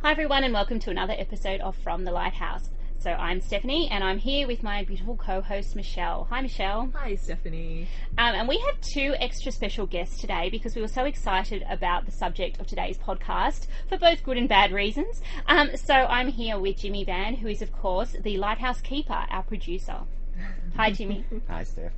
Hi everyone, and welcome to another episode of From the Lighthouse. So I'm Stephanie, and I'm here with my beautiful co-host Michelle. Hi Michelle. Hi Stephanie. And we have two extra special guests today because we were so excited about the subject of today's podcast for both good and bad reasons. So I'm here with Jimmy Van, who is of course the Lighthouse Keeper, our producer. Hi Jimmy. Hi Steph.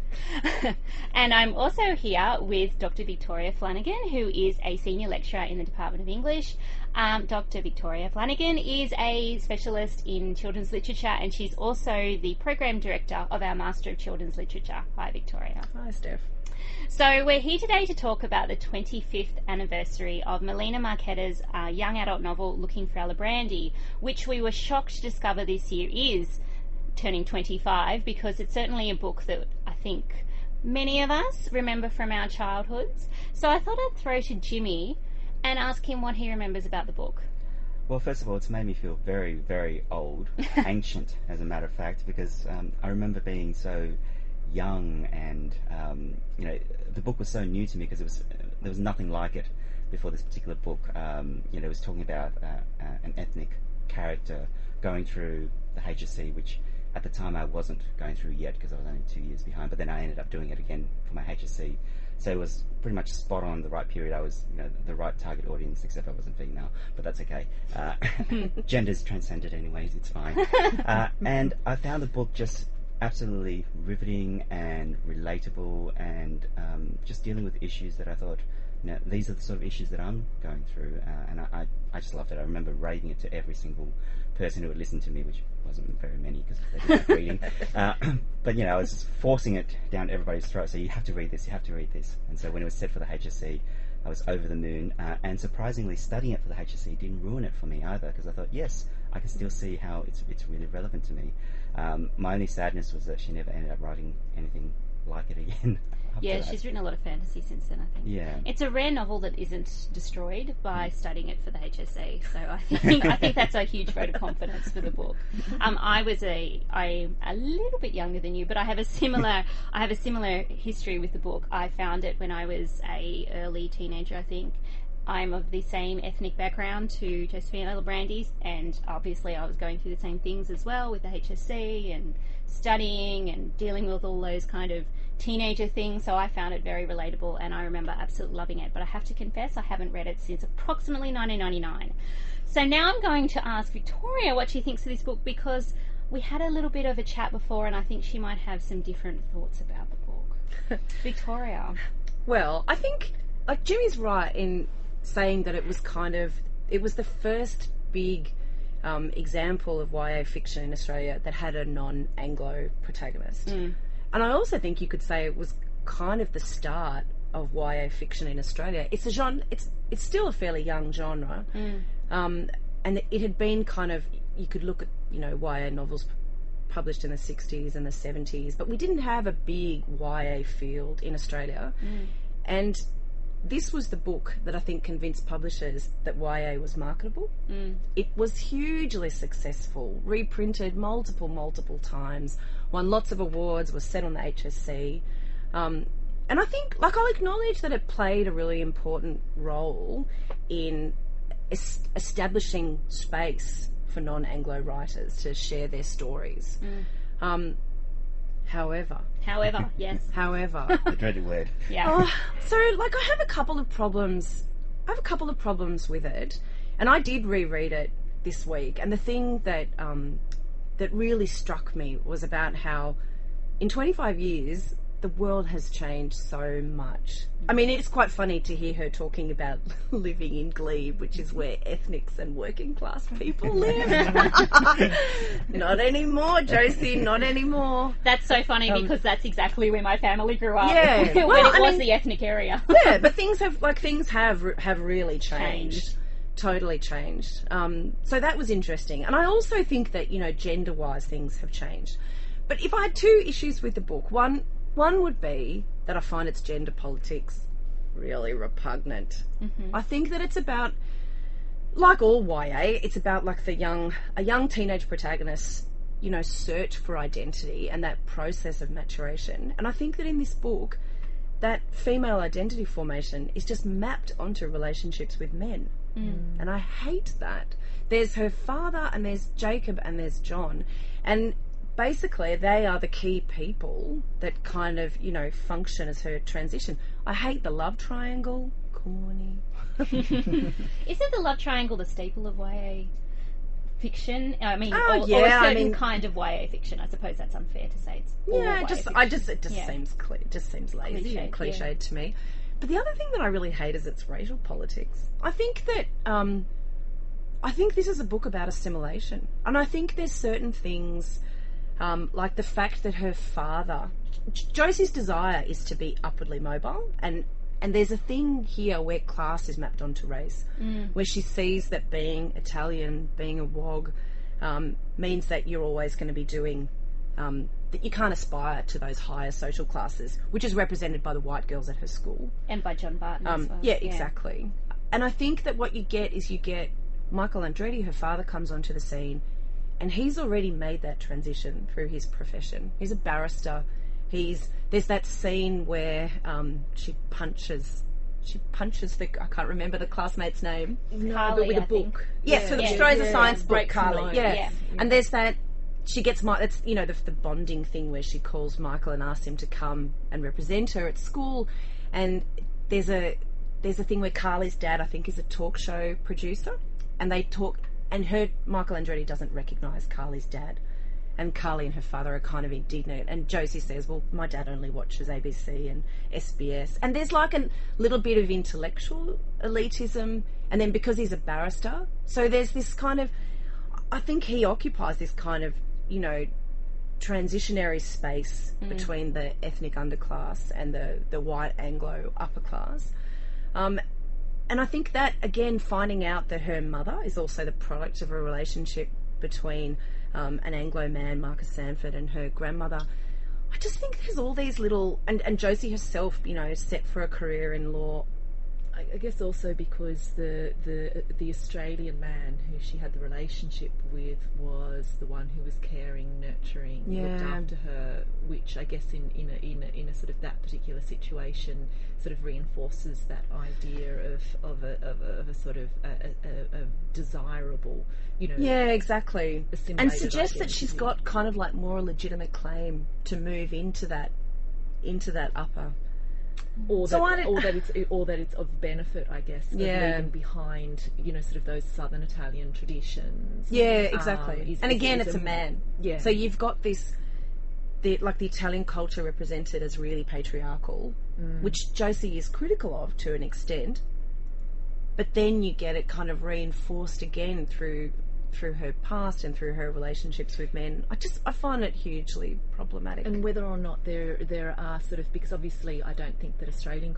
And I'm also here with Dr. Victoria Flanagan, who is a senior lecturer in the Department of English. Dr. Victoria Flanagan is a specialist in children's literature, and she's also the program director of our Master of Children's Literature. Hi Victoria. Hi Steph. So we're here today to talk about the 25th anniversary of Melina Marchetta's young adult novel Looking for Alibrandi, which we were shocked to discover this year is turning 25, because it's certainly a book that I think many of us remember from our childhoods. So I thought I'd throw to Jimmy and ask him what he remembers about the book. Well, first of all, it's made me feel very, very old, ancient, as a matter of fact, because I remember being so young, and the book was so new to me because there was nothing like it before this particular book. It was talking about an ethnic character going through the HSC, which at the time I wasn't going through yet because I was only 2 years behind, but then I ended up doing it again for my HSC. So it was pretty much spot on the right period. I was, the right target audience, except I wasn't female, but that's okay. Gender's transcended anyways, it's fine. And I found the book just absolutely riveting and relatable, and just dealing with issues that I thought, these are the sort of issues that I'm going through, and I just loved it. I remember raving it to every single person who would listen to me, which wasn't very many because they didn't like reading. But I was just forcing it down everybody's throat. So you have to read this, you have to read this. And so when it was set for the HSC, I was over the moon. And surprisingly, studying it for the HSC didn't ruin it for me either, because I thought, yes, I can still see how it's really relevant to me. My only sadness was that she never ended up writing anything like it again. Yeah, she's written a lot of fantasy since then, I think. Yeah. It's a rare novel that isn't destroyed by studying it for the HSC, so I think that's a huge vote of confidence for the book. I'm a little bit younger than you, but I have a similar history with the book. I found it when I was a early teenager, I think. I'm of the same ethnic background to Josephine Alibrandi's, and obviously I was going through the same things as well with the HSC and studying and dealing with all those kind of teenager things, so I found it very relatable, and I remember absolutely loving it. But I have to confess, I haven't read it since approximately 1999. So now I'm going to ask Victoria what she thinks of this book, because we had a little bit of a chat before, and I think she might have some different thoughts about the book. Victoria. Well, I think Jimmy's right in saying that it was the first big example of YA fiction in Australia that had a non-Anglo protagonist. And I also think you could say it was kind of the start of YA fiction in Australia. It's a genre. It's still a fairly young genre, and it had been kind of, you could look at YA novels published in the 60s and the 70s, but we didn't have a big YA field in Australia, and this was the book that I think convinced publishers that YA was marketable. It was hugely successful, reprinted multiple times, won lots of awards, was set on the HSC. And I think, I'll acknowledge that it played a really important role in establishing space for non-Anglo writers to share their stories. However, yes. However. The dreaded word. Yeah. So, I have a couple of problems. With it, and I did reread it this week. And the thing that that really struck me was about how, in 25 years, the world has changed so much. I mean, it's quite funny to hear her talking about living in Glebe, which is where ethnics and working class people live. Not anymore, Josie, not anymore. That's so funny because that's exactly where my family grew up. Yeah. when it was the ethnic area. Yeah, but things have really changed. Totally changed. So that was interesting. And I also think that, gender-wise things have changed. But if I had two issues with the book, one would be that I find its gender politics really repugnant. I think that it's about, like all YA, it's about a young teenage protagonist, search for identity and that process of maturation. And I think that in this book, that female identity formation is just mapped onto relationships with men. And I hate that. there's her father, and there's Jacob, and there's John, and basically they are the key people that kind of, you know, function as her transition. I hate the love triangle. Corny. Isn't the love triangle the staple of YA fiction? I mean, Oh, or yeah, a I certain mean- kind of YA fiction. I suppose that's unfair to say. It's all Yeah, YA it just fiction. seems lazy Cliched, and cliched yeah. to me. But the other thing that I really hate is its racial politics. I think that I think this is a book about assimilation, and I think there's certain things like the fact that her father, Josie's desire is to be upwardly mobile, and there's a thing here where class is mapped onto race, where she sees that being Italian, being a WOG, means that you're always going to be doing, that you can't aspire to those higher social classes, which is represented by the white girls at her school. And by John Barton as well. Yeah, exactly. And I think that what you get is Michael Andretti, her father, comes onto the scene, and he's already made that transition through his profession. He's a barrister. There's that scene where she punches the, I can't remember the classmate's name. Carly, but with a I think. book. Yes, so Yeah. she throws a science book, Breaks the Carly. line. Yeah. Yeah. And there's that, she gets that's, you know, the bonding thing where she calls Michael and asks him to come and represent her at school. And there's a thing where Carly's dad, I think, is a talk show producer, and they talk, and Michael Andretti doesn't recognise Carly's dad. And Carly and her father are kind of indignant. And Josie says, well, my dad only watches ABC and SBS. And there's like a little bit of intellectual elitism. And then because he's a barrister, so there's this kind of, I think he occupies this kind of, you know, transitionary space between the ethnic underclass and the white Anglo upper class. And I think that, again, finding out that her mother is also the product of a relationship between an Anglo man, Marcus Sanford, and her grandmother. I just think there's all these little, and Josie herself, you know, set for a career in law. I guess also because the Australian man who she had the relationship with was the one who was caring, nurturing, looked after her, which I guess in a sort of that particular situation sort of reinforces that idea of a sort of a desirable, you know. Yeah, exactly. And assimilated suggests that she's identity. got kind of like more legitimate claim to move into that upper. Or So that it's of benefit, I guess, of Yeah. leaving behind, you know, sort of those southern Italian traditions. Yeah, exactly. And again, is it's a man. Yeah. So you've got this, the Italian culture represented as really patriarchal, which Josie is critical of to an extent. But then you get it kind of reinforced again through her past and through her relationships with men. I find it hugely problematic. And whether or not there are sort of, because obviously I don't think that Australian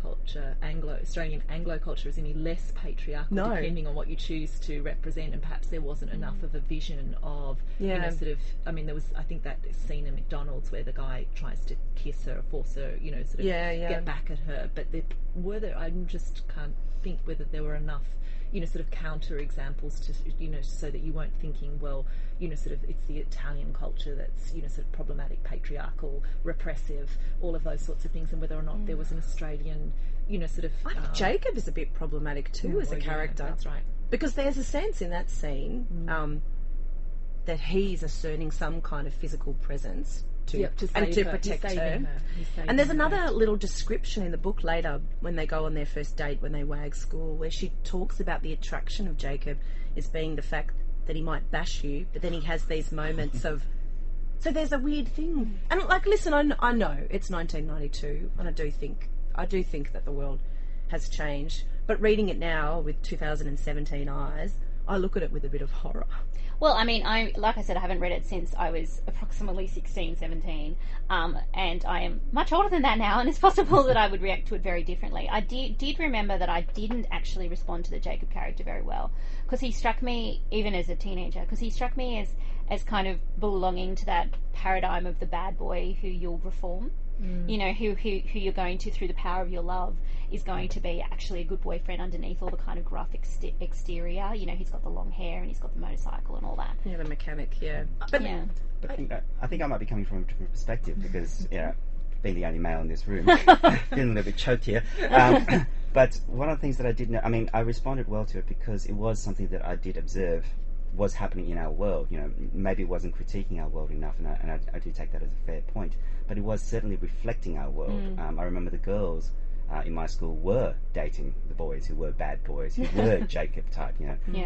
Anglo culture is any less patriarchal, No. depending on what you choose to represent, and perhaps there wasn't enough of a vision of, you know, Yeah. sort of, I mean, there was, I think, that scene in McDonald's where the guy tries to kiss her, force her, you know, sort of get back at her, but I just can't think whether there were enough, you know, sort of counter examples to, you know, so that you weren't thinking, well, you know, sort of it's the Italian culture that's, you know, sort of problematic, patriarchal, repressive, all of those sorts of things, and whether or not there was an Australian, you know, sort of... I think Jacob is a bit problematic too as a well, yeah, character. that's right. Because there's a sense in that scene that he's asserting some kind of physical presence to protect her. And there's another little description in the book later when they go on their first date, when they wag school, where she talks about the attraction of Jacob as being the fact that he might bash you, but then he has these moments of... So there's a weird thing. And, like, listen, I know it's 1992, and I do think that the world has changed. But reading it now with 2017 eyes, I look at it with a bit of horror. Well, I mean, like I said, I haven't read it since I was approximately 16, 17, and I am much older than that now, and it's possible that I would react to it very differently. I did remember that I didn't actually respond to the Jacob character very well, because he struck me, even as a teenager, as kind of belonging to that paradigm of the bad boy who you'll reform. You know, who you're going to, through the power of your love, is going to be actually a good boyfriend underneath all the kind of gruff exterior. You know, he's got the long hair and he's got the motorcycle and all that. Yeah, the mechanic, yeah. But Yeah. But I think I might be coming from a different perspective because, yeah, being the only male in this room, feeling a little bit choked here. But one of the things that I did know, I mean, I responded well to it because it was something that I did observe was happening in our world. Maybe it wasn't critiquing our world enough, and I do take that as a fair point. But it was certainly reflecting our world. I remember the girls in my school were dating the boys who were bad boys, who were Jacob type.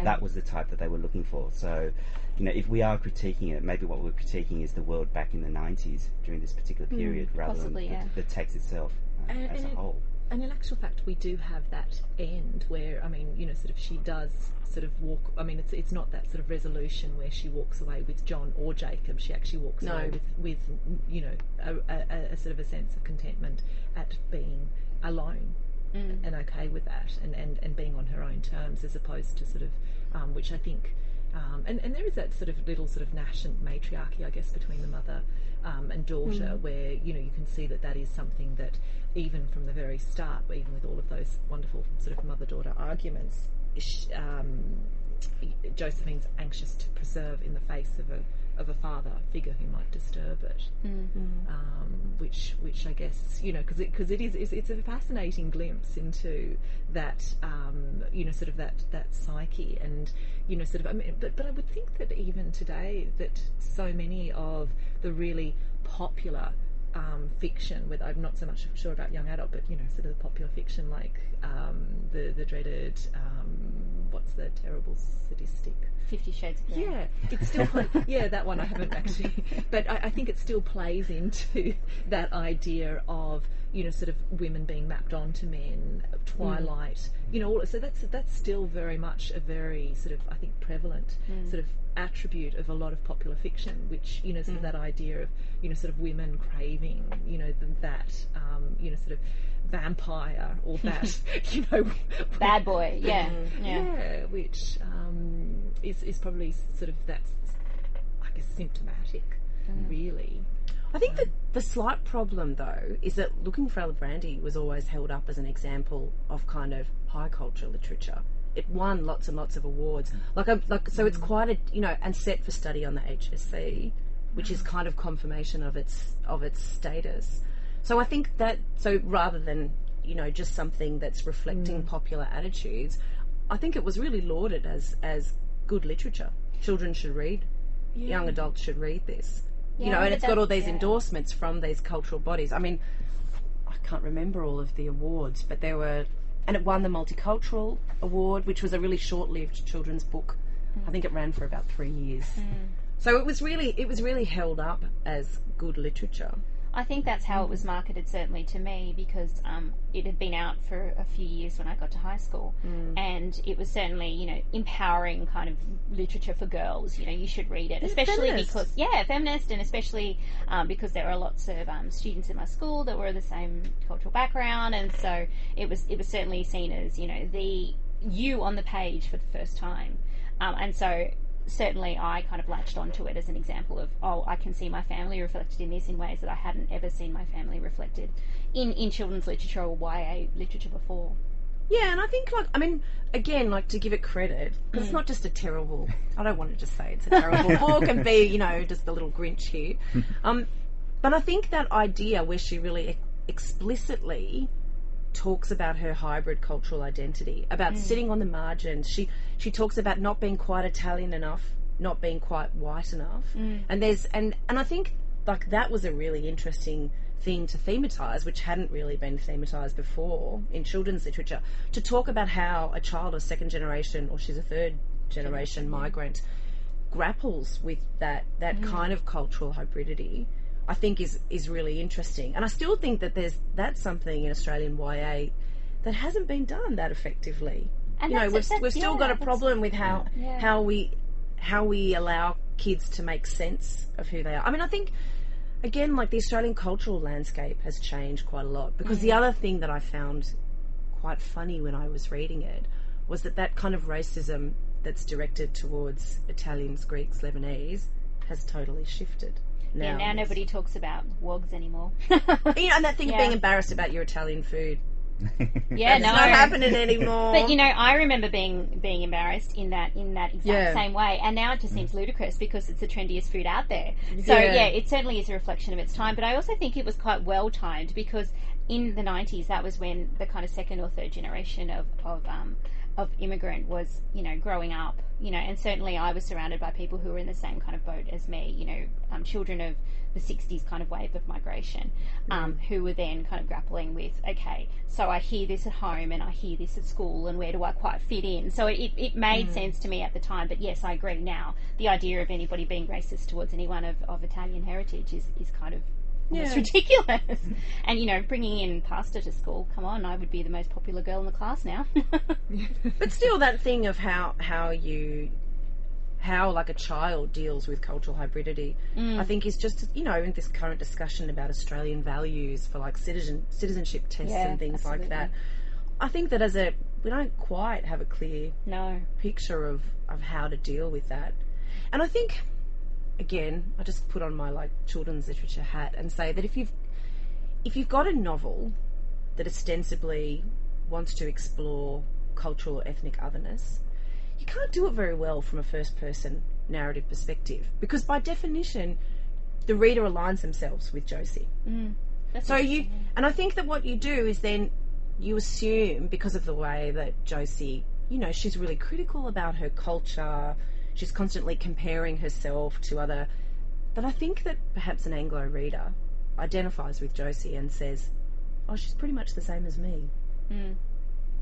That was the type that they were looking for. So, if we are critiquing it, maybe what we're critiquing is the world back in the 90s during this particular period, rather possibly, than the text itself as a whole. And in actual fact, we do have that end where, sort of she does sort of walk. It's not that sort of resolution where she walks away with John or Jacob. She actually walks away with a sort of a sense of contentment at being alone and okay with that, and being on her own terms, as opposed to sort of, which I think, and there is that sort of little sort of nascent matriarchy, I guess, between the mother and daughter, where you can see that is something that even from the very start, even with all of those wonderful sort of mother-daughter arguments, Josephine's anxious to preserve in the face of a father figure who might disturb it, which I guess, because it's a fascinating glimpse into that, sort of that psyche, and sort of, but I would think that even today that so many of the really popular fiction, whether I'm not so much sure about young adult, but sort of the popular fiction like the dreaded what's the terrible sadistic 50 Shades of Grey. Yeah, it's still that one I haven't actually, but I think it still plays into that idea of sort of women being mapped onto men, Twilight, so that's still very much a very sort of, I think, prevalent sort of attribute of a lot of popular fiction, which sort of that idea of sort of women craving that sort of vampire, or that bad boy, which is probably sort of, that's, I guess, symptomatic, really. I think that the slight problem, though, is that Looking for Alibrandi was always held up as an example of kind of high culture literature. It won lots and lots of awards. So it's quite a, and set for study on the HSC, which is kind of confirmation of its status. So I think that, so rather than, just something that's reflecting popular attitudes, I think it was really lauded as good literature. Children should read, young adults should read this. And it's got all these endorsements from these cultural bodies. I mean, I can't remember all of the awards, but there were, and it won the Multicultural Award, which was a really short-lived children's book. I think it ran for about 3 years. So it was really held up as good literature. I think that's how it was marketed, certainly to me, because it had been out for a few years when I got to high school, and it was certainly, empowering kind of literature for girls. You should read it, especially because, feminist, and especially because there were lots of students in my school that were the same cultural background, and so it was certainly seen as, the you on the page for the first time, and so certainly I kind of latched onto it as an example of, I can see my family reflected in this in ways that I hadn't ever seen my family reflected in children's literature or YA literature before. Yeah, and I think, again, to give it credit, because it's not just a terrible, I don't want to just say it's a terrible book and be, just a little Grinch here. But I think that idea where she really explicitly talks about her hybrid cultural identity, about sitting on the margins. She talks about not being quite Italian enough, not being quite white enough, and I think that was a really interesting thing to thematise, which hadn't really been thematised before in children's literature, to talk about how a child of second generation, or she's a third generation migrant, grapples with that kind of cultural hybridity. I think is really interesting, and I still think that that's something in Australian YA that hasn't been done that effectively. And we've still got a problem with how we allow kids to make sense of who they are. I mean, I think again, the Australian cultural landscape has changed quite a lot, because the other thing that I found quite funny when I was reading it was that kind of racism that's directed towards Italians, Greeks, Lebanese has totally shifted. Now nobody talks about wogs anymore. And that thing of being embarrassed about your Italian food. Yeah, it's not happening anymore. But I remember being embarrassed in that exact same way, and now it just seems ludicrous because it's the trendiest food out there. So it certainly is a reflection of its time. But I also think it was quite well timed, because in the 90s, that was when the kind of second or third generation of of immigrant was, growing up, and certainly I was surrounded by people who were in the same kind of boat as me, children of the 60s kind of wave of migration, who were then kind of grappling with, okay, so I hear this at home and I hear this at school, and where do I quite fit in? So it made sense to me at the time, but yes, I agree now. The idea of anybody being racist towards anyone of Italian heritage is kind of almost ridiculous. And, bringing in pasta to school, come on, I would be the most popular girl in the class now. But still, that thing of how like a child deals with cultural hybridity, I think is just, in this current discussion about Australian values for like citizenship tests and things like that. I think that we don't quite have a clear picture of how to deal with that. And I think, again, I just put on my like children's literature hat and say that if you've got a novel that ostensibly wants to explore cultural or ethnic otherness, you can't do it very well from a first-person narrative perspective, because by definition, the reader aligns themselves with Josie. And I think that what you do is then you assume, because of the way that Josie, she's really critical about her culture, she's constantly comparing herself to other, that I think that perhaps an Anglo reader identifies with Josie and says, oh, she's pretty much the same as me.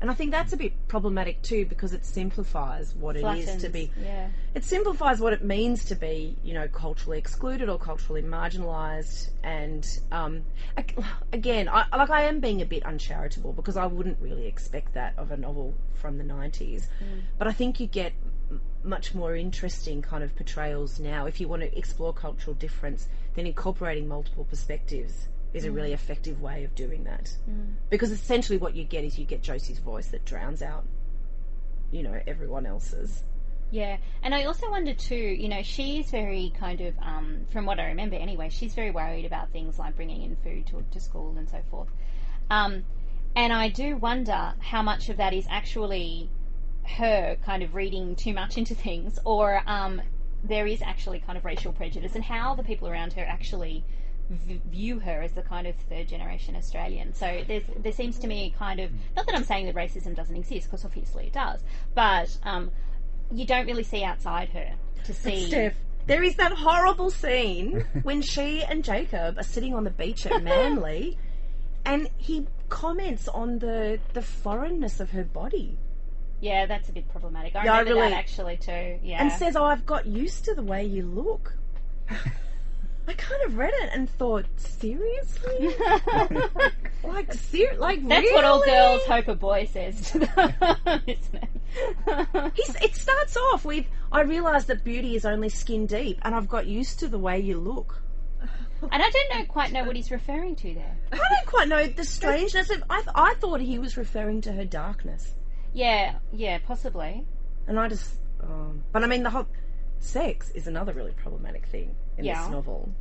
And I think that's a bit problematic too, because it simplifies what it is to be. Yeah. It simplifies what it means to be, culturally excluded or culturally marginalised. And again, I am being a bit uncharitable, because I wouldn't really expect that of a novel from the 90s. But I think you get much more interesting kind of portrayals now. If you want to explore cultural difference, then incorporating multiple perspectives is a really effective way of doing that. Because essentially what you get is you get Josie's voice that drowns out, everyone else's. Yeah, and I also wonder too, she's very kind of, from what I remember anyway, she's very worried about things like bringing in food to school and so forth. And I do wonder how much of that is actually her kind of reading too much into things, or there is actually kind of racial prejudice, and how the people around her actually view her as the kind of third generation Australian. So there seems to me kind of, not that I'm saying that racism doesn't exist, because obviously it does, but you don't really see outside her to see. Steph, there is that horrible scene when she and Jacob are sitting on the beach at Manly, and he comments on the foreignness of her body. Yeah, that's a bit problematic. I remember that actually too. Yeah, and says, "Oh, I've got used to the way you look." I kind of read it and thought, seriously? like That's really? what all girls hope a boy says to them, isn't it? It starts off with, I realise that beauty is only skin deep, and I've got used to the way you look. And I don't quite know what he's referring to there. I don't quite know the strangeness of, I thought he was referring to her darkness. Yeah, possibly. And I just, but I mean, the whole sex is another really problematic thing in this novel.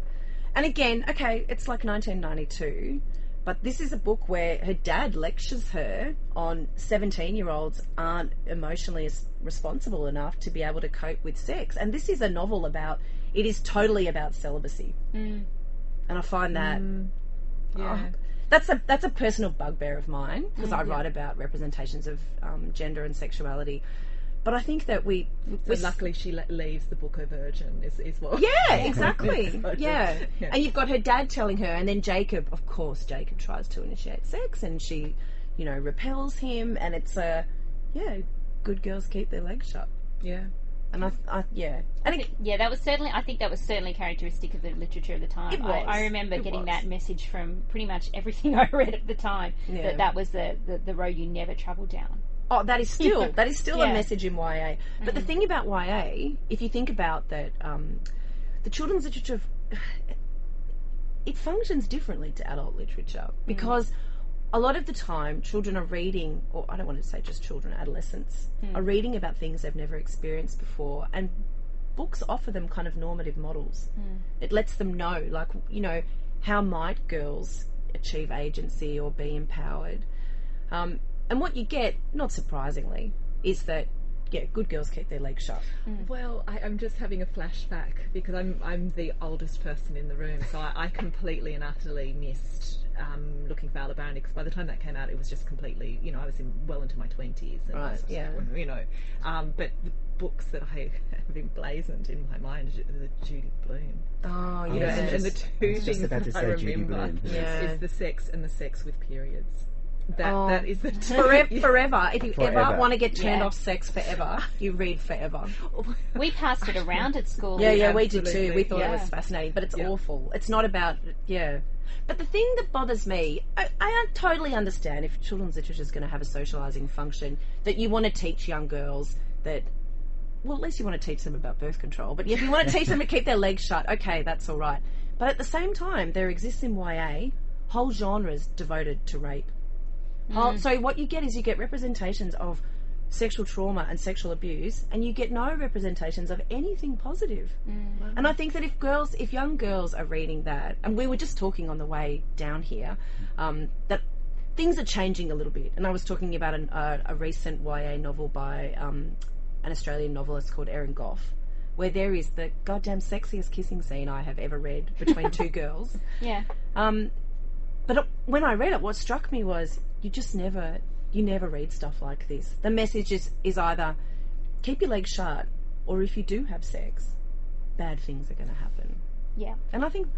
And again, okay, it's like 1992, but this is a book where her dad lectures her on 17-year-olds aren't emotionally responsible enough to be able to cope with sex. And this is a novel it is totally about celibacy. And I find that that's a personal bugbear of mine, because I write about representations of gender and sexuality. But I think that luckily she leaves the book a virgin is what. Yeah, exactly. Yeah. And you've got her dad telling her, and then Jacob tries to initiate sex, and she, repels him, and it's good girls keep their legs shut. Yeah. And I think that was certainly characteristic of the literature of the time. It was. I remember getting that message from pretty much everything I read at the time, that was the road you never travel down. Oh, that is still a message in YA. But the thing about YA, if you think about that, the children's literature, it functions differently to adult literature, because a lot of the time children are reading, or I don't want to say just children, adolescents, are reading about things they've never experienced before, and books offer them kind of normative models. It lets them know, like, how might girls achieve agency or be empowered. And what you get, not surprisingly, is that good girls keep their legs shut. Well, I'm just having a flashback because I'm the oldest person in the room, so I completely and utterly missed looking for Alibrandi, because by the time that came out, it was just completely, I was well into my 20s. And right, yeah. But the books that I have emblazoned in my mind are the Judy Blume. Oh, yeah. And the two things that I remember is the sex and the sex with periods. That is the forever. If you ever want to get turned off sex forever, you read Forever. We passed it around at school. Yeah, we did too. We thought it was fascinating, but it's awful. It's not about But the thing that bothers me, I totally understand if children's literature is going to have a socialising function, that you want to teach young girls that. Well, at least you want to teach them about birth control. But if you want to teach them to keep their legs shut, okay, that's all right. But at the same time, there exists in YA whole genres devoted to rape. So what you get is you get representations of sexual trauma and sexual abuse, and you get no representations of anything positive. And I think that if young girls are reading that, and we were just talking on the way down here, that things are changing a little bit. And I was talking about a recent YA novel by an Australian novelist called Erin Goff, where there is the goddamn sexiest kissing scene I have ever read between two girls. Yeah. But when I read it, what struck me was you never read stuff like this. The message is either keep your legs shut, or if you do have sex, bad things are going to happen. Yeah. And I think,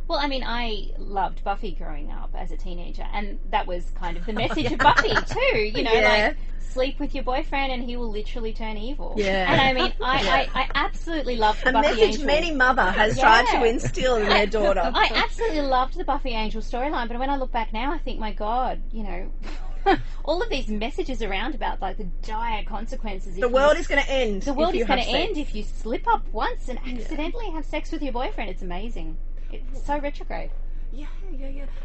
Well, I mean, I loved Buffy growing up as a teenager, and that was kind of the message of Buffy too. Like sleep with your boyfriend and he will literally turn evil. Yeah. And I mean, I absolutely loved the Buffy Message Angel. many mother has tried to instill in their daughter. I absolutely loved the Buffy Angel storyline, but when I look back now, I think, my God, all of these messages around about like the dire consequences. The world is going to end. The world is going to end if you slip up once and accidentally have sex with your boyfriend. It's amazing. It's so retrograde. Yeah.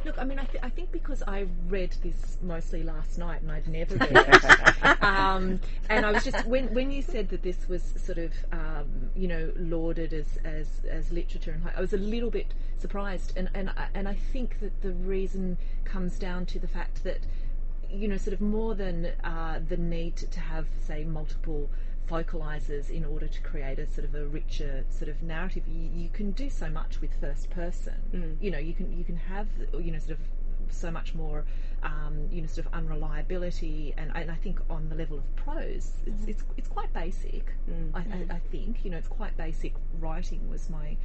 Look, I mean, I think because I read this mostly last night and I'd never read it, and I was just when you said that this was sort of lauded as literature, and I was a little bit surprised, and I think that the reason comes down to the fact that sort of more than the need to have, say, multiple focalizers in order to create a sort of a richer sort of narrative. You can do so much with first person. You can have sort of so much more sort of unreliability, and I think on the level of prose it's quite basic. I think it's quite basic writing was my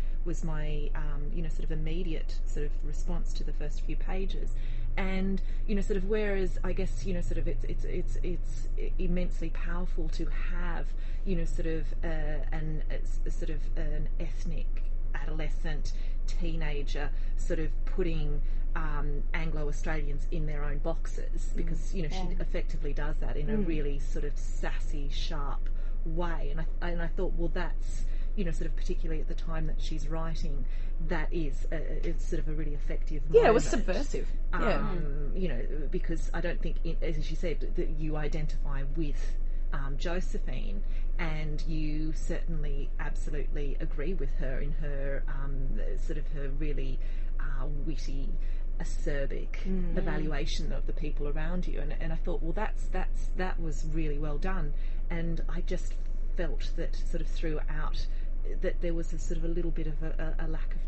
sort of immediate sort of response to the first few pages. And sort of, whereas I guess sort of it's immensely powerful to have sort of an ethnic adolescent teenager sort of putting Anglo-Australians in their own boxes, because she effectively does that in a really sort of sassy, sharp way, and I thought, well, that's sort of particularly at the time that she's writing, that is it's sort of a really effective moment. It was subversive. Because I don't think, as you said, that you identify with Josephine, and you certainly absolutely agree with her in her sort of her really witty, acerbic evaluation of the people around you, and I thought, well, that was really well done, and I just felt that sort of throughout that there was a sort of a little bit of a lack of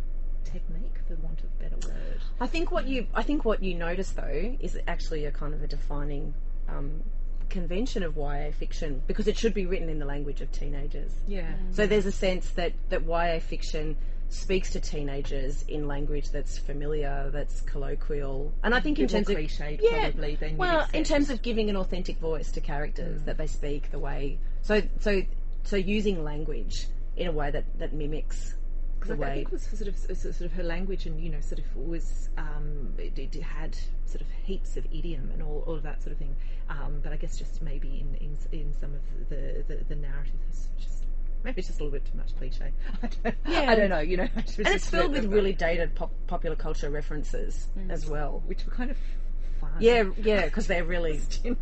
technique, for want of a better word. I think what you notice though is actually a kind of a defining convention of YA fiction, because it should be written in the language of teenagers. So there's a sense that YA fiction speaks to teenagers in language that's familiar, that's colloquial, and I think in terms of cliched, probably, than in terms of giving an authentic voice to characters, that they speak the way. So using language in a way that mimics the way. I think it was sort of her language, and sort of was it had sort of heaps of idiom and all of that sort of thing. But I guess just maybe in some of the narrative is just. Maybe it's just a little bit too much cliche. I don't know. And it's filled with really dated popular culture references as well, which were kind of fun. Yeah, because they're really. Sort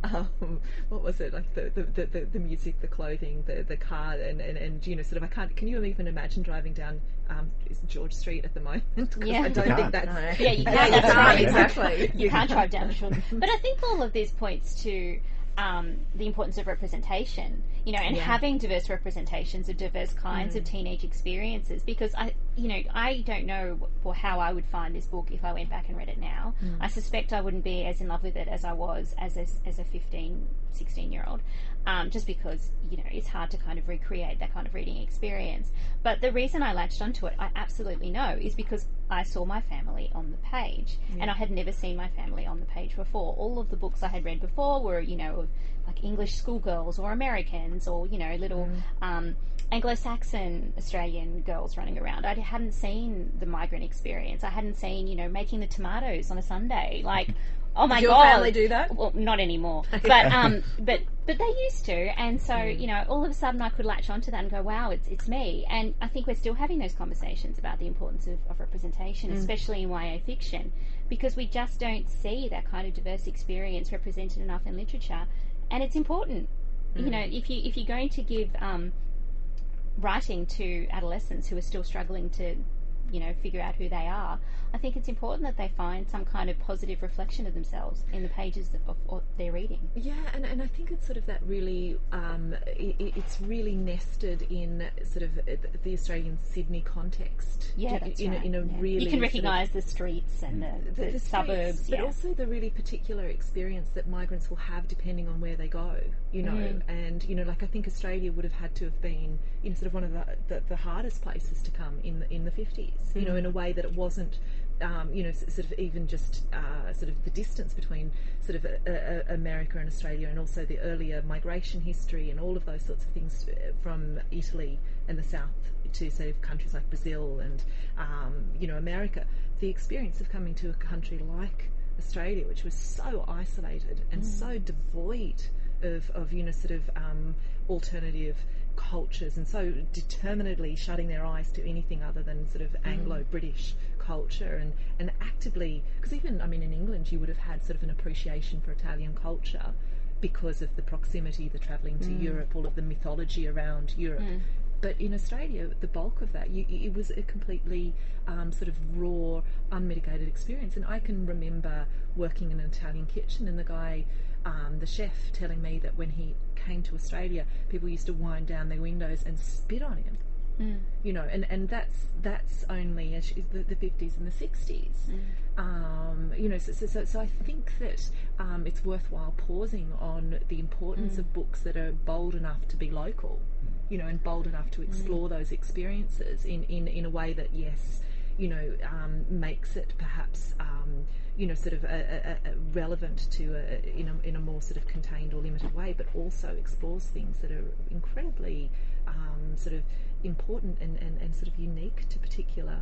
of, what was it, like the music, the clothing, the car, and sort of, I can't. Can you even imagine driving down George Street at the moment? Yeah, I don't think that's. No. Yeah, you can't. That's right. Exactly. You can't drive down the shore. But I think all of these points to the importance of representation, and having diverse representations of diverse kinds of teenage experiences, because I don't know how I would find this book if I went back and read it now. I suspect I wouldn't be as in love with it as I was as a 15, 16-year-old, just because, it's hard to kind of recreate that kind of reading experience. But the reason I latched onto it, I absolutely know, is because I saw my family on the page, and I had never seen my family on the page before. All of the books I had read before were, of like English schoolgirls or Americans or, little Anglo-Saxon Australian girls running around. I hadn't seen the migrant experience. I hadn't seen, making the tomatoes on a Sunday. Like, oh my God. Did your family do that? Well, not anymore. But they used to. And so, all of a sudden I could latch onto that and go, wow, it's me. And I think we're still having those conversations about the importance of representation, especially in YA fiction, because we just don't see that kind of diverse experience represented enough in literature. And it's important. If you're going to give writing to adolescents who are still struggling to figure out who they are, I think it's important that they find some kind of positive reflection of themselves in the pages of their reading. Yeah, and I think it's sort of that really, it's really nested in sort of the Australian Sydney context. Yeah, that's right. In a really, you can recognise the streets and the suburbs, but also the really particular experience that migrants will have depending on where they go. And like I think Australia would have had to have been, sort of one of the hardest places to come in the 50s. In a way that it wasn't. Sort of even just sort of the distance between sort of America and Australia, and also the earlier migration history and all of those sorts of things from Italy and the south to sort of countries like Brazil and America. The experience of coming to a country like Australia, which was so isolated and so devoid of sort of alternative cultures, and so determinedly shutting their eyes to anything other than sort of Anglo-British culture, and actively, because even in England you would have had sort of an appreciation for Italian culture because of the proximity, the travelling to Europe, all of the mythology around Europe. But in Australia, the bulk of that, it was a completely sort of raw, unmitigated experience. And I can remember working in an Italian kitchen, and the guy, the chef, telling me that when he came to Australia, people used to wind down their windows and spit on him. And that's only the 50s and the 60s. So I think that it's worthwhile pausing on the importance of books that are bold enough to be local, and bold enough to explore those experiences in a way that, yes, makes it perhaps sort of relevant to in a more sort of contained or limited way, but also explores things that are incredibly sort of important and sort of unique to particular.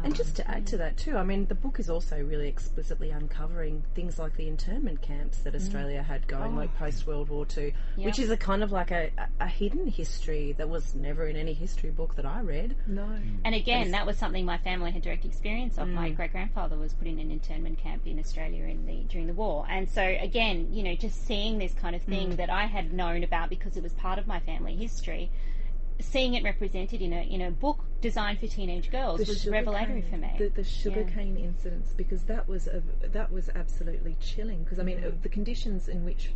And just to add to that too, the book is also really explicitly uncovering things like the internment camps that Australia had going, like post-World War II, which is a kind of like a hidden history that was never in any history book that I read. No. And again, that was something my family had direct experience of. My great-grandfather was put in an internment camp in Australia during the war. And so again, just seeing this kind of thing that I had known about because it was part of my family history, seeing it represented in a book designed for teenage girls was revelatory for me. The sugarcane incidents, because that was absolutely chilling. Because the conditions in which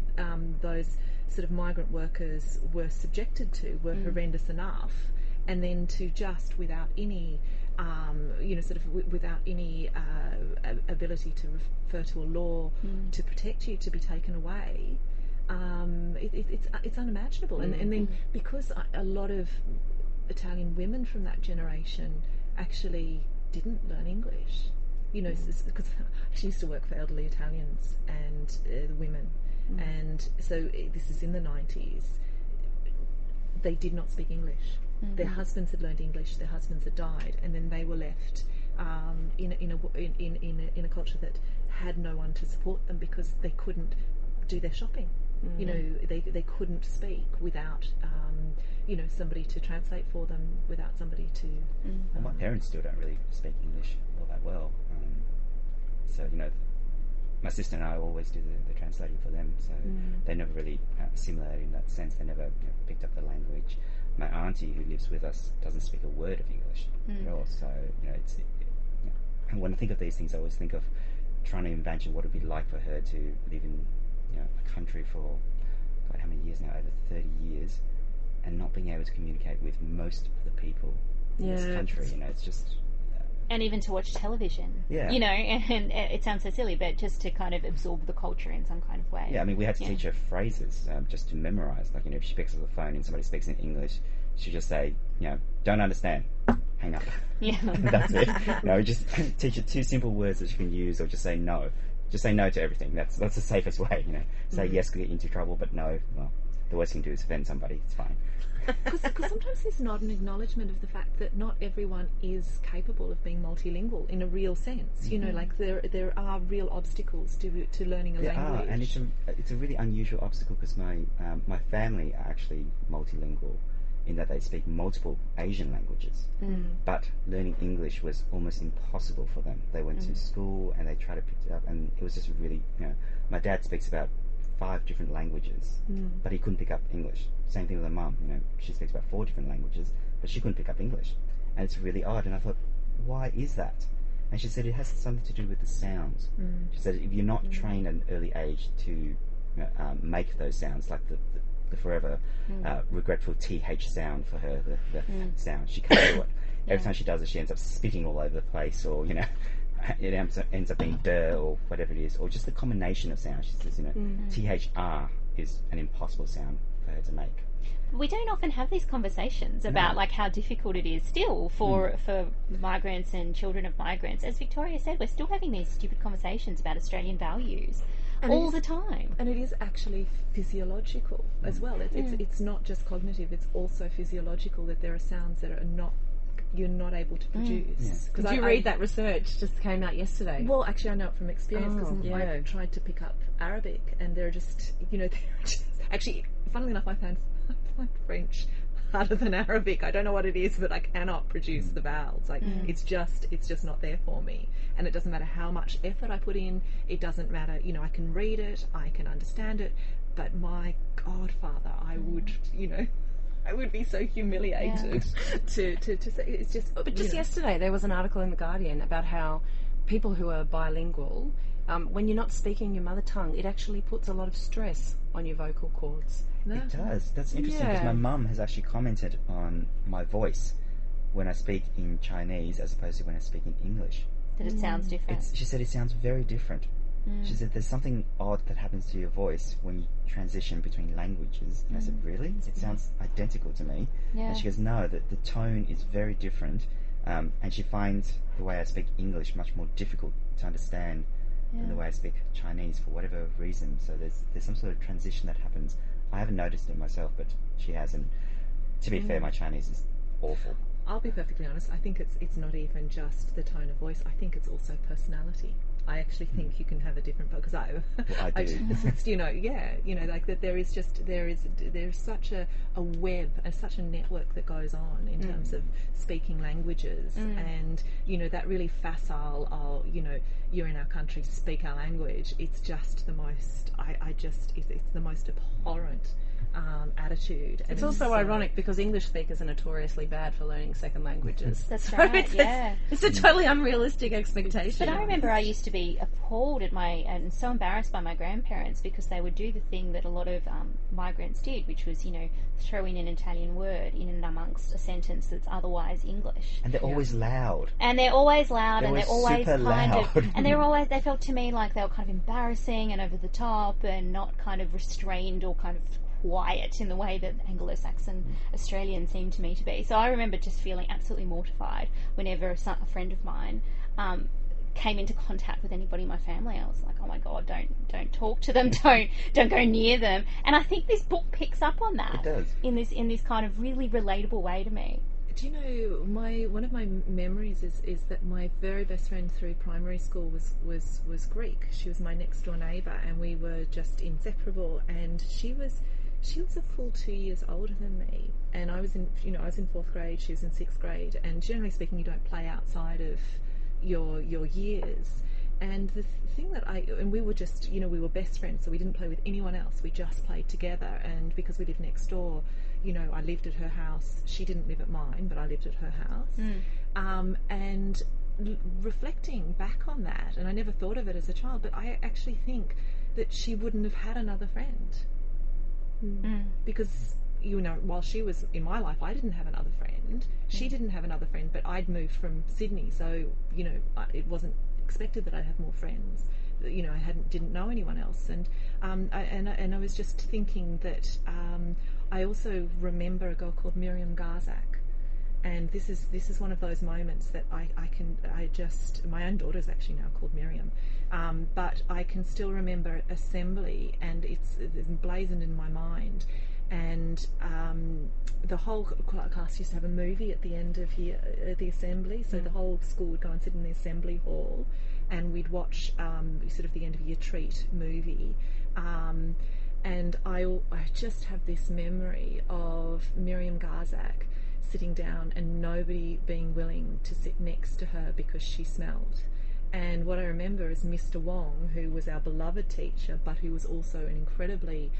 those sort of migrant workers were subjected to were horrendous enough, and then to just without any without any ability to refer to a law to protect you, to be taken away. It's unimaginable, and then because a lot of Italian women from that generation actually didn't learn English, because I used to work for elderly Italians and the women, and so this is in the 90s. They did not speak English. Their husbands had learned English. Their husbands had died, and then they were left in a culture that had no one to support them because they couldn't do their shopping. They couldn't speak without somebody to translate for them, without somebody to. Well, my parents still don't really speak English all that well, so my sister and I always do the translating for them. So they never really assimilated in that sense. They never picked up the language. My auntie, who lives with us, doesn't speak a word of English at all. So and when I think of these things, I always think of trying to imagine what it would be like for her to live in a country for God, how many years now? Over 30 years, and not being able to communicate with most of the people in this country. You know, it's just. And even to watch television, you know, and it sounds so silly, but just to kind of absorb the culture in some kind of way. Yeah, I mean, we had to teach her phrases just to memorize. Like, you know, if she picks up the phone and somebody speaks in English, she just say, you know, don't understand, hang up. Yeah. That's it. No, just teach her 2 simple words that she can use, or just say no. Just say no to everything. That's the safest way, you know. Say yes could get into trouble, but no, well, the worst you can do is offend somebody. It's fine. Because sometimes there's not an acknowledgement of the fact that not everyone is capable of being multilingual in a real sense. You know, like there are real obstacles to learning a language. And it's a really unusual obstacle because my family are actually multilingual in that they speak multiple Asian languages. But learning English was almost impossible for them. They went to school and they tried to pick it up, and it was just really, you know, my dad speaks about 5 different languages, but he couldn't pick up English. Same thing with my mum. You know, she speaks about 4 different languages, but she couldn't pick up English, and it's really odd. And I thought, why is that? And she said it has something to do with the sounds. She said if you're not trained at an early age to make those sounds, like the forever regretful TH sound for her, the sound, she can't do it. Every time she does it, she ends up spitting all over the place, or you know. It ends up being duh or whatever it is, or just the combination of sounds. She says, you know, THR is an impossible sound for her to make. We don't often have these conversations about like how difficult it is still for migrants and children of migrants. As Victoria said, we're still having these stupid conversations about Australian values all the time. And it is actually physiological as well. It's not just cognitive, it's also physiological that there are sounds that you're not able to produce. Did you read that research just came out yesterday? Well, actually I know it from experience because I tried to pick up Arabic, and they're just, you know, actually, funnily enough, I find French harder than Arabic. I don't know what it is, but I cannot produce the vowels. Like it's just not there for me. And it doesn't matter how much effort I put in. It doesn't matter, you know, I can read it, I can understand it, but my godfather, I would, you know, I would be so humiliated to say it's just. But just yesterday there was an article in The Guardian about how people who are bilingual, when you're not speaking your mother tongue, it actually puts a lot of stress on your vocal cords. It does. That's interesting because my mum has actually commented on my voice when I speak in Chinese as opposed to when I speak in English. That it sounds different. She said it sounds very different. She said there's something odd that happens to your voice when you transition between languages. And I said, really? It sounds identical to me. And she goes, no, the tone is very different. And she finds the way I speak English much more difficult to understand than the way I speak Chinese for whatever reason. So there's some sort of transition that happens. I haven't noticed it myself, but she has. And to be fair, my Chinese is awful. I'll be perfectly honest. I think it's not even just the tone of voice. I think it's also personality. I actually think you can have a different, because I do. You know, like that. There's such a web and such a network that goes on in terms of speaking languages, and you know that really facile. You know, you're in our country, speak our language. It's just the most. It's the most abhorrent attitude. And it's also ironic because English speakers are notoriously bad for learning second languages. That's right. It's a totally unrealistic expectation. But I remember I used to be appalled at and so embarrassed by my grandparents because they would do the thing that a lot of migrants did, which was, you know, throw in an Italian word in and amongst a sentence that's otherwise English. And they're always loud. And they're always loud, and they're always super kind loud. of, and they felt to me like they were kind of embarrassing and over the top and not kind of restrained or kind of quiet in the way that Anglo-Saxon Australians seem to me to be. So I remember just feeling absolutely mortified whenever a friend of mine came into contact with anybody in my family. I was like, oh my God, don't talk to them, don't go near them. And I think this book picks up on that. It does. In this kind of really relatable way to me. Do you know, one of my memories is that my very best friend through primary school was Greek. She was my next door neighbour, and we were just inseparable. And she was a full 2 years older than me, and I was in 4th grade. She was in 6th grade, and generally speaking, you don't play outside of your years. And the thing that we were just, you know, we were best friends, so we didn't play with anyone else. We just played together, and because we lived next door, you know, I lived at her house. She didn't live at mine, but I lived at her house. And reflecting back on that, and I never thought of it as a child, but I actually think that she wouldn't have had another friend. because, you know, while she was in my life, I didn't have another friend. She didn't have another friend, but I'd moved from Sydney, so, you know, it wasn't expected that I'd have more friends. You know, I didn't know anyone else, and I was just thinking that I also remember a girl called Miriam Garzak, and this is one of those moments that my own daughter's actually now called Miriam, but I can still remember assembly, and it's emblazoned in my mind. And the whole class used to have a movie at the end of the assembly, so the whole school would go and sit in the assembly hall, and we'd watch sort of the end of year treat movie. And I just have this memory of Miriam Garzak sitting down and nobody being willing to sit next to her because she smelled. And what I remember is Mr. Wong, who was our beloved teacher, but who was also an incredibly,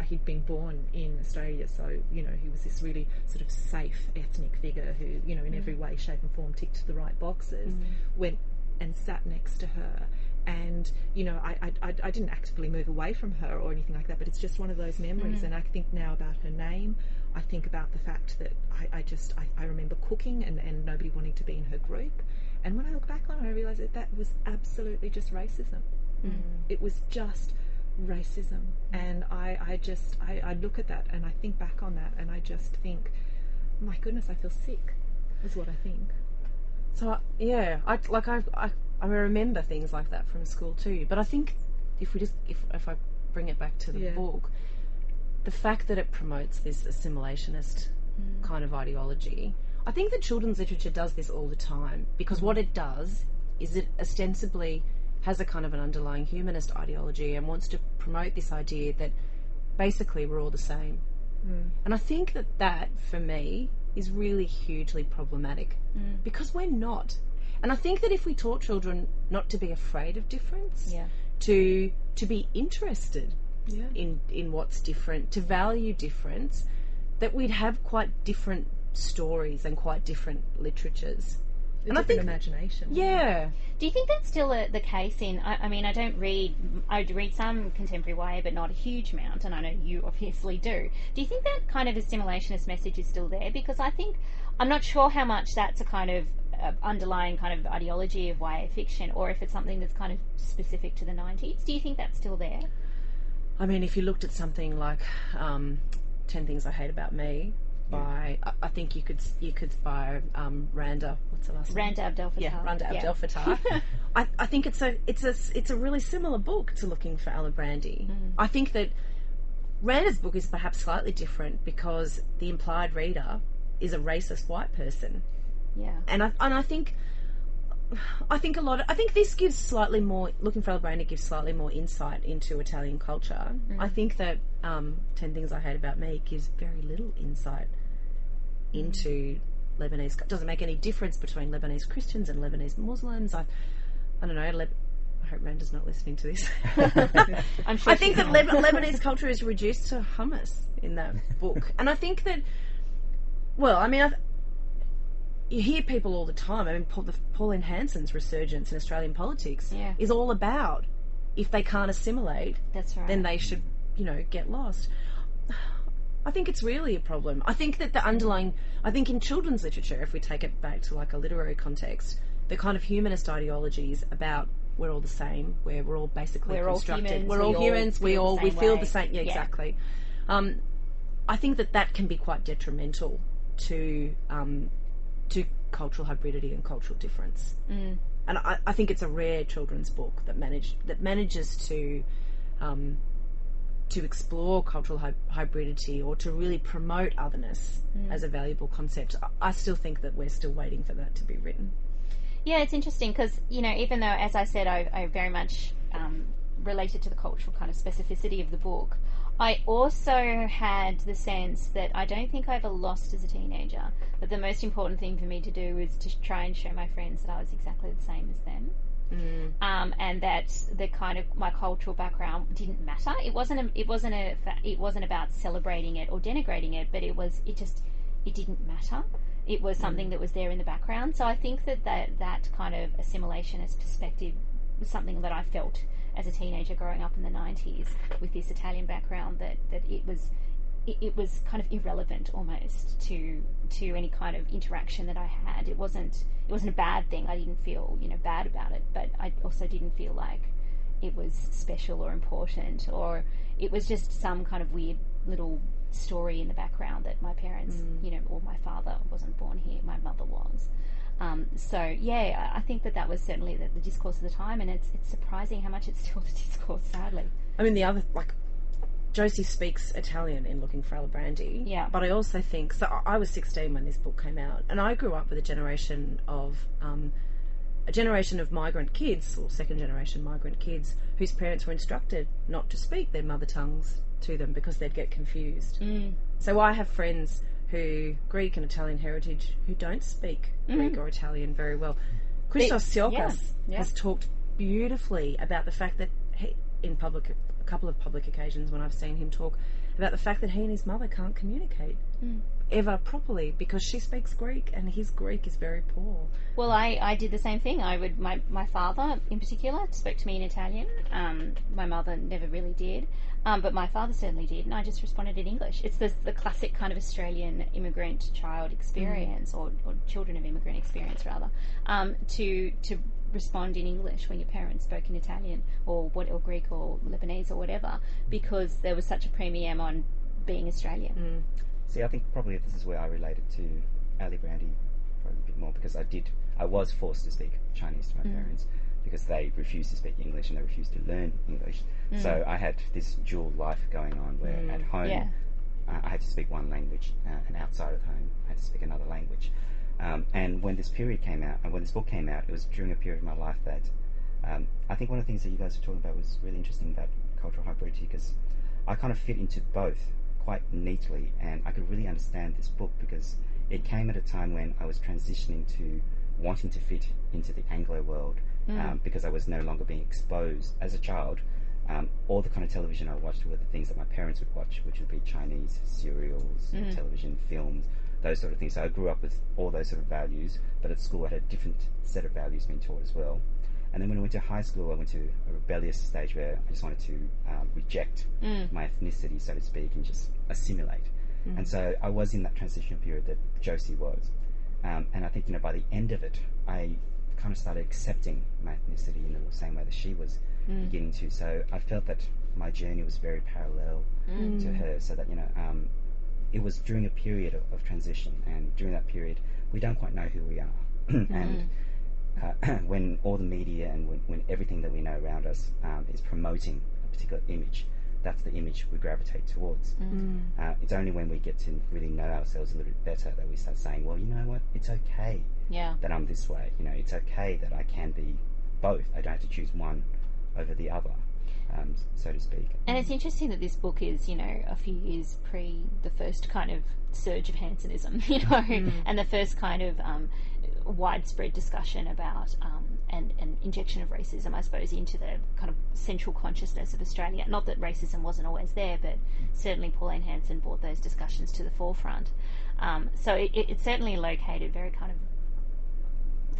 he'd been born in Australia, so, you know, he was this really sort of safe ethnic figure who, you know, in every way, shape and form ticked the right boxes, went and sat next to her. And, you know, I didn't actively move away from her or anything like that, but it's just one of those memories. And I think now about her name. I think about the fact that I remember cooking and nobody wanting to be in her group. And when I look back on it, I realise that was absolutely just racism. It was just racism. And I look at that and I think back on that and I just think, my goodness, I feel sick, is what I think. So, I remember things like that from school too. But I think if I bring it back to the book, the fact that it promotes this assimilationist kind of ideology, I think that children's literature does this all the time, because what it does is it ostensibly has a kind of an underlying humanist ideology and wants to promote this idea that basically we're all the same. And I think that for me is really hugely problematic, because we're not. And I think that if we taught children not to be afraid of difference, to be interested in what's different, to value difference, that we'd have quite different stories and quite different literatures. And I think imagination. Yeah. Do you think that's still the case in? I mean, I read some contemporary YA, but not a huge amount, and I know you obviously do. Do you think that kind of assimilationist message is still there? Because I'm not sure how much that's a kind of underlying kind of ideology of YA fiction, or if it's something that's kind of specific to the 90s. Do you think that's still there? I mean, if you looked at something like 10 Things I Hate About Me, by I think you could buy Randa. What's the last name? Randa Abdel Fattah. Yeah, Randa Abdel Fattah. I think it's a really similar book to Looking for Alibrandi. I think that Randa's book is perhaps slightly different because the implied reader is a racist white person. Yeah. And I think this gives slightly more. Looking for Alibrandi gives slightly more insight into Italian culture. I think that 10 Things I Hate About Me gives very little insight into Lebanese. Doesn't make any difference between Lebanese Christians and Lebanese Muslims. I don't know. I hope Randa's not listening to this. I'm sure I think that Lebanese culture is reduced to hummus in that book, and I think that. Well, I mean, you hear people all the time. I mean, Pauline Hanson's resurgence in Australian politics is all about if they can't assimilate, that's right, then they should, get lost. I think it's really a problem. I think that I think in children's literature, if we take it back to like a literary context, the kind of humanist ideologies about we're all the same, where we're all basically constructed. We're all humans. We feel the same. Yeah, exactly. I think that can be quite detrimental to cultural hybridity and cultural difference. And I think it's a rare children's book that manages to explore cultural hybridity or to really promote otherness as a valuable concept. I still think that we're still waiting for that to be written. Yeah, it's interesting because, even though, as I said, I very much related to the cultural kind of specificity of the book, I also had the sense that I don't think I ever lost as a teenager, that the most important thing for me to do was to try and show my friends that I was exactly the same as them. And that the kind of my cultural background didn't matter. It wasn't about celebrating it or denigrating it, but it didn't matter. It was something that was there in the background. So I think that kind of assimilationist perspective was something that I felt as a teenager growing up in the 90s with this Italian background that it was kind of irrelevant almost to any kind of interaction that I had. It wasn't a bad thing. I didn't feel, bad about it, but I also didn't feel like it was special or important, or it was just some kind of weird little story in the background that my parents, or my father wasn't born here, my mother was. I think that was certainly the discourse of the time, and it's surprising how much it's still the discourse, sadly. I mean, the other, Josie speaks Italian in Looking for Alibrandi. Yeah. But I also think, so I was 16 when this book came out, and I grew up with a generation of migrant kids, or second generation migrant kids, whose parents were instructed not to speak their mother tongues to them because they'd get confused. So I have friends who, Greek and Italian heritage, who don't speak Greek or Italian very well. Christos Tsiolkas has talked beautifully about the fact that he, in public, a couple of public occasions when I've seen him talk, about the fact that he and his mother can't communicate ever properly because she speaks Greek and his Greek is very poor. Well, I did the same thing. My father in particular spoke to me in Italian. My mother never really did, but my father certainly did, and I just responded in English. It's the classic kind of Australian immigrant child experience, or children of immigrant experience rather, to respond in English when your parents spoke in Italian or Greek or Lebanese or whatever, because there was such a premium on being Australian. See, I think probably this is where I related to Alibrandi probably a bit more, because I was forced to speak Chinese to my parents because they refused to speak English and they refused to learn English. So I had this dual life going on where at home I had to speak one language, and outside of home I had to speak another language. And when this period came out, and when this book came out, it was during a period of my life that I think one of the things that you guys were talking about was really interesting about cultural hybridity, because I kind of fit into both quite neatly, and I could really understand this book because it came at a time when I was transitioning to wanting to fit into the Anglo world, because I was no longer being exposed as a child. All the kind of television I watched were the things that my parents would watch, which would be Chinese serials, television, films, those sort of things. So I grew up with all those sort of values, but at school I had a different set of values being taught as well. And then when I went to high school, I went to a rebellious stage where I just wanted to reject my ethnicity, so to speak, and just assimilate. And so I was in that transitional period that Josie was. And I think, by the end of it, I kind of started accepting my ethnicity in the same way that she was beginning to. So I felt that my journey was very parallel to her, so that, it was during a period of transition, and during that period, we don't quite know who we are. And when all the media and when everything that we know around us is promoting a particular image, that's the image we gravitate towards. It's only when we get to really know ourselves a little bit better that we start saying, well, you know what, it's okay that I'm this way. It's okay that I can be both. I don't have to choose one over the other, so to speak. And it's interesting that this book is, a few years pre the first kind of surge of Hansonism, and the first kind of widespread discussion about and injection of racism, I suppose, into the kind of central consciousness of Australia. Not that racism wasn't always there, but certainly Pauline Hanson brought those discussions to the forefront. So it's certainly located very kind of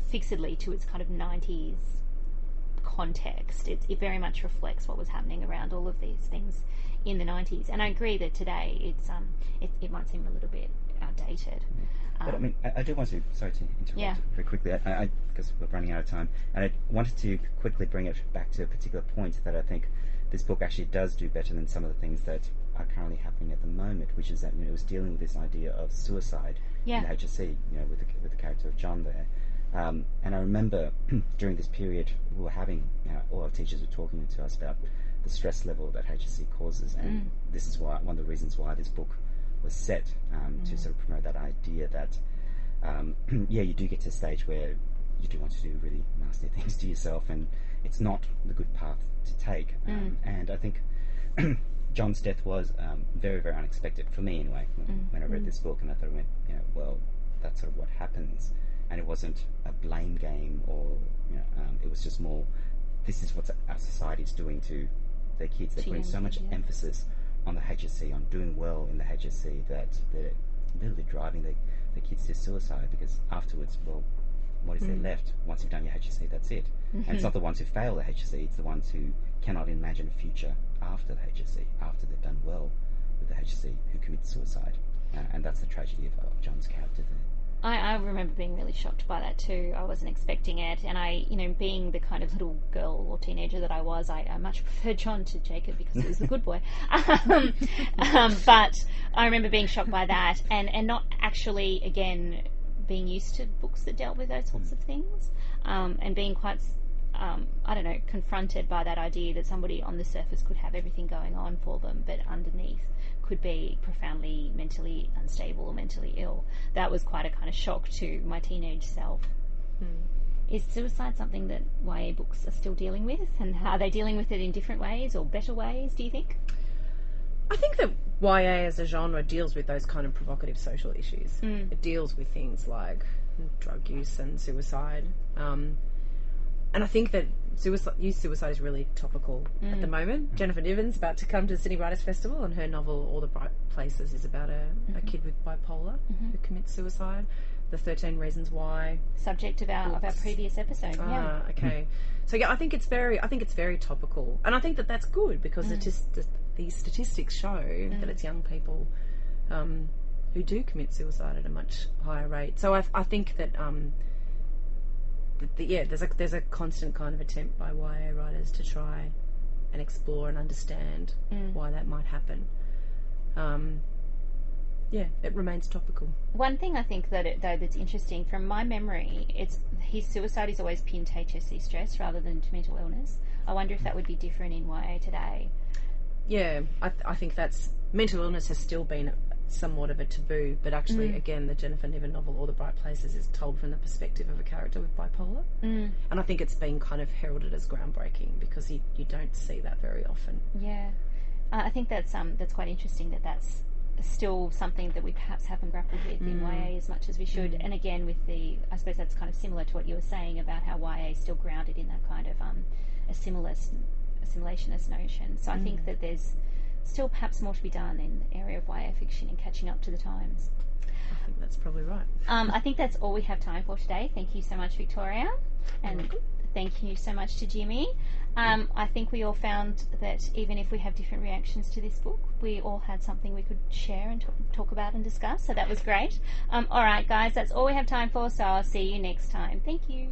fixedly to its kind of 90s context. It very much reflects what was happening around all of these things in the 90s. And I agree that today it might seem a little bit outdated. But I mean, I do want to, sorry to interrupt very quickly, because we're running out of time, and I wanted to quickly bring it back to a particular point that I think this book actually does do better than some of the things that are currently happening at the moment, which is that, it was dealing with this idea of suicide in the HSC, with the character of John there. And I remember during this period we were having, all our teachers were talking to us about the stress level that HSC causes, and this is one of the reasons why this book was set, to sort of promote that idea that you do get to a stage where you do want to do really nasty things to yourself, and it's not the good path to take. And I think John's death was very, very unexpected for me anyway when I read this book, and I thought, well, that's sort of what happens, and it wasn't a blame game, or it was just more, this is what our society's doing to their kids. They're putting so much emphasis on the HSC, on doing well in the HSC, that they're literally driving the kids to suicide, because afterwards, well, what is there left? Once you've done your HSC, that's it. And it's not the ones who fail the HSC, it's the ones who cannot imagine a future after the HSC, after they've done well with the HSC, who commit suicide. And that's the tragedy of John's character there. I remember being really shocked by that too. I wasn't expecting it, and I, being the kind of little girl or teenager that I was, I much preferred John to Jacob because he was the good boy. But I remember being shocked by that, and not actually, again, being used to books that dealt with those sorts of things, and being quite, confronted by that idea that somebody on the surface could have everything going on for them, but underneath could be profoundly mentally unstable or mentally ill. That was quite a kind of shock to my teenage self. Is suicide something that YA books are still dealing with, and are they dealing with it in different ways or better ways, do you think? I think that YA as a genre deals with those kind of provocative social issues. It deals with things like drug use and suicide. And I think that suicide is really topical at the moment. Jennifer Niven's about to come to the Sydney Writers' Festival, and her novel All the Bright Places is about a kid with bipolar who commits suicide. The 13 Reasons Why. Subject of our previous episode. Yeah. Okay. So yeah, I think it's very topical, and I think that that's good because these statistics show that it's young people who do commit suicide at a much higher rate. So I think that there's a constant kind of attempt by YA writers to try and explore and understand why that might happen. It remains topical. One thing I think that's interesting from my memory, his suicide is always pinned to HSC stress rather than to mental illness. I wonder if that would be different in YA today. Yeah, I think mental illness has still been somewhat of a taboo, but actually, again, the Jennifer Niven novel All the Bright Places is told from the perspective of a character with bipolar, and I think it's been kind of heralded as groundbreaking because you don't see that very often. Yeah, I think that's quite interesting that's still something that we perhaps haven't grappled with in YA as much as we should. And again, I suppose that's kind of similar to what you were saying about how YA is still grounded in that kind of assimilationist notion. So I think that there's still perhaps more to be done in the area of YA fiction and catching up to the times. I think that's probably right. I think that's all we have time for today. Thank you so much, Victoria. And thank you so much to Jimmy. I think we all found that even if we have different reactions to this book, we all had something we could share and talk about and discuss. So that was great. All right, guys, that's all we have time for. So I'll see you next time. Thank you.